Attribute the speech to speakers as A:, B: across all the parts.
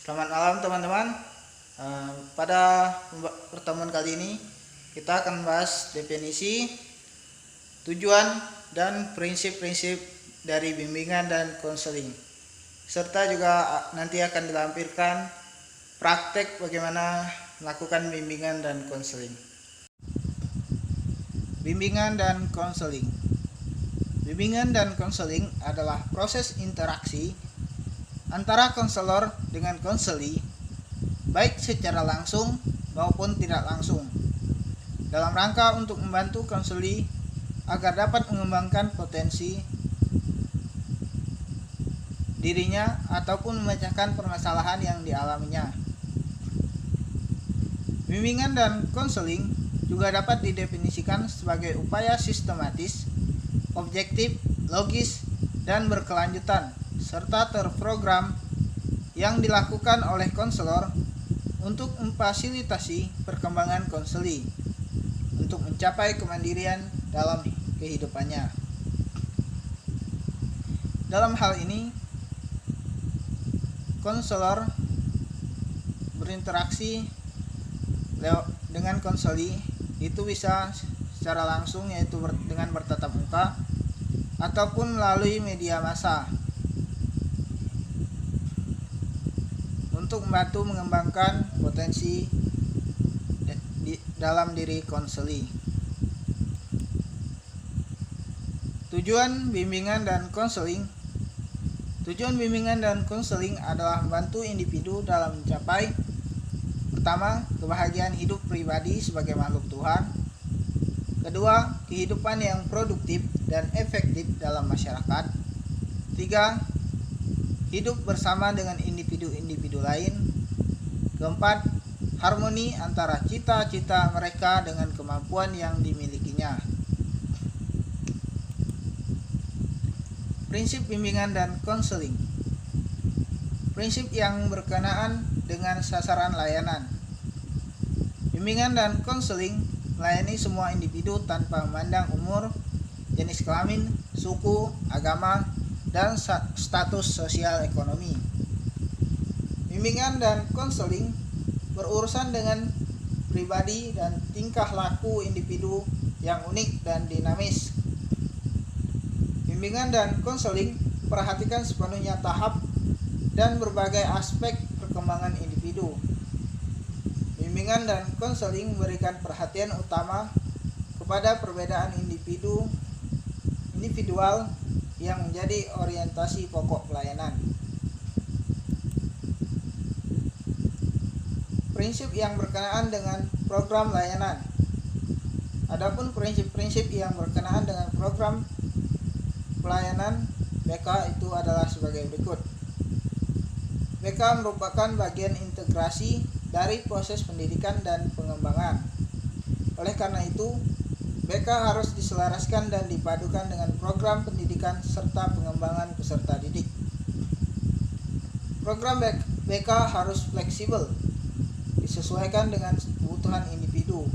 A: Selamat malam teman-teman. Pada pertemuan kali ini kita akan membahas definisi, tujuan, dan prinsip-prinsip dari bimbingan dan konseling. Serta juga nanti akan dilampirkan praktek bagaimana melakukan bimbingan dan konseling. Bimbingan dan konseling. Bimbingan dan konseling adalah proses interaksi antara konselor dengan konseli, baik secara langsung maupun tidak langsung, dalam rangka untuk membantu konseli agar dapat mengembangkan potensi dirinya ataupun memecahkan permasalahan yang dialaminya. Bimbingan dan konseling juga dapat didefinisikan sebagai upaya sistematis, objektif, logis, dan berkelanjutan serta terprogram yang dilakukan oleh konselor untuk memfasilitasi perkembangan konseli untuk mencapai kemandirian dalam kehidupannya. Dalam hal ini, konselor berinteraksi dengan konseli itu bisa secara langsung, yaitu dengan bertatap muka ataupun melalui media massa untuk membantu mengembangkan potensi dalam diri konseli. Tujuan bimbingan dan konseling. Tujuan bimbingan dan konseling adalah membantu individu dalam mencapai: pertama, kebahagiaan hidup pribadi sebagai makhluk Tuhan. Kedua, kehidupan yang produktif dan efektif dalam masyarakat. Tiga, hidup bersama dengan individu-individu lain. Keempat, harmoni antara cita-cita mereka dengan kemampuan yang dimilikinya. Prinsip bimbingan dan konseling. Prinsip yang berkenaan dengan sasaran layanan. Bimbingan dan konseling melayani semua individu tanpa memandang umur, jenis kelamin, suku, agama, dan status sosial ekonomi. Bimbingan dan konseling berurusan dengan pribadi dan tingkah laku individu yang unik dan dinamis. Bimbingan dan konseling perhatikan sepenuhnya tahap dan berbagai aspek perkembangan individu. Bimbingan dan konseling memberikan perhatian utama kepada perbedaan individual yang menjadi orientasi pokok pelayanan. Prinsip yang berkenaan dengan program layanan. Adapun prinsip-prinsip yang berkenaan dengan program pelayanan BK itu adalah sebagai berikut. BK merupakan bagian integrasi dari proses pendidikan dan pengembangan. Oleh karena itu, BK harus diselaraskan dan dipadukan dengan program pendidikan serta pengembangan peserta didik. Program BK harus fleksibel, disesuaikan dengan kebutuhan individu,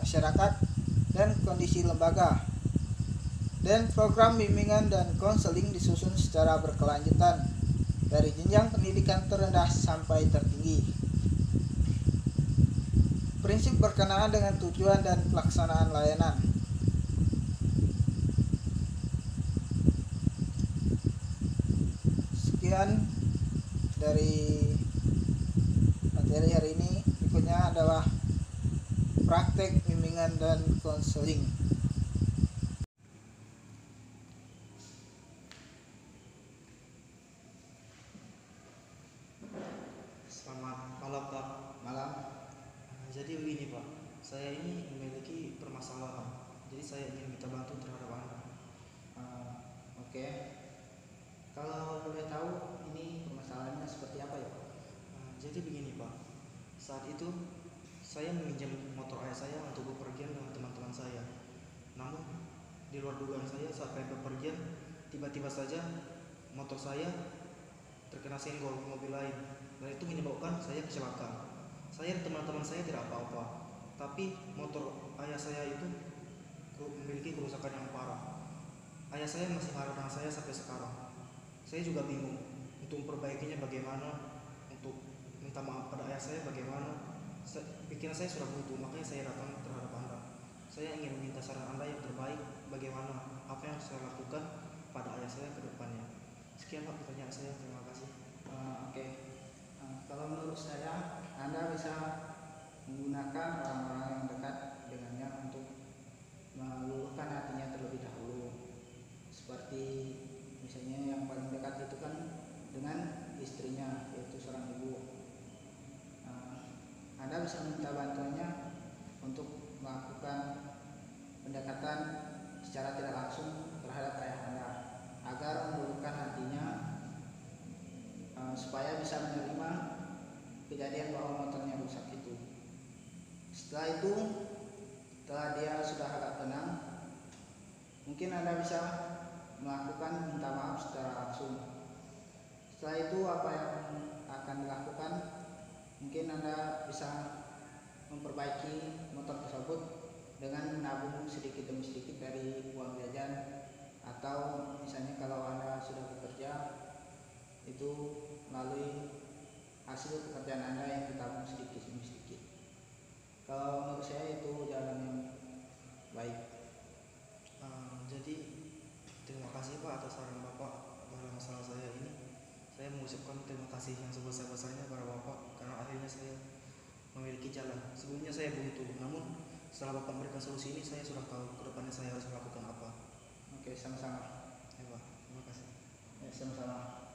A: masyarakat, dan kondisi lembaga. Dan program bimbingan dan konseling disusun secara berkelanjutan dari jenjang pendidikan terendah sampai tertinggi. Prinsip berkenaan dengan tujuan dan pelaksanaan layanan. Sekian dari materi hari ini. Berikutnya adalah praktek bimbingan dan konseling.
B: Selamat malam Pak.
A: Malam.
B: Jadi begini Pak, saya ini memiliki permasalahan. Jadi saya ingin minta bantu terhadap Anda.
A: Oke. Kalau boleh tahu ini permasalahannya seperti apa ya Pak?
B: Jadi begini Pak, saat itu saya meminjam motor ayah saya untuk bepergian dengan teman-teman saya. Namun di luar dugaan saya saat kami bepergian, tiba-tiba saja motor saya terkena senggol mobil lain, dan itu menyebabkan saya kecelakaan. Saya dan teman-teman saya tidak apa-apa, tapi motor ayah saya itu memiliki kerusakan yang parah. Ayah saya masih marah dengan saya sampai sekarang. Saya juga bingung untuk memperbaikinya bagaimana, untuk ayah saya bagaimana. Pikiran saya sudah buntu, makanya saya datang terhadap Anda. Saya ingin meminta saran Anda yang terbaik, bagaimana apa yang saya lakukan pada ayah saya ke depannya. Sekian Pak pertanyaan saya, terima kasih.
A: Oke. Kalau menurut saya, Anda bisa menggunakan orang-orang yang dekat dengannya untuk meluluhkan hatinya terlebih dahulu. Seperti misalnya yang paling dekat itu kan dengan istrinya, yaitu seorang ibu. Anda bisa minta bantuannya untuk melakukan pendekatan secara tidak langsung terhadap ayah Anda agar meluluhkan hatinya, supaya bisa menerima kejadian bahwa motornya rusak itu. Setelah itu, setelah dia sudah agak tenang, mungkin Anda bisa melakukan minta maaf secara langsung. Setelah itu apa yang akan dilakukan? Mungkin Anda bisa memperbaiki motor tersebut dengan menabung sedikit demi sedikit dari uang jajan, atau misalnya kalau Anda sudah bekerja itu melalui hasil pekerjaan Anda yang ditabung sedikit demi sedikit. Kalau menurut saya itu jalan yang baik.
B: Jadi terima kasih Pak atas saran Bapak dalam masalah saya ini. Saya mengucapkan terima kasih yang sebesar-besarnya pada Bapak karena akhirnya saya memiliki jalan. Sebelumnya saya buntu, namun setelah Bapak memberikan solusi ini saya sudah tahu ke depannya saya harus melakukan apa.
A: Oke, sama-sama.
B: Ya Pak, terima kasih.
A: Ya, sama-sama.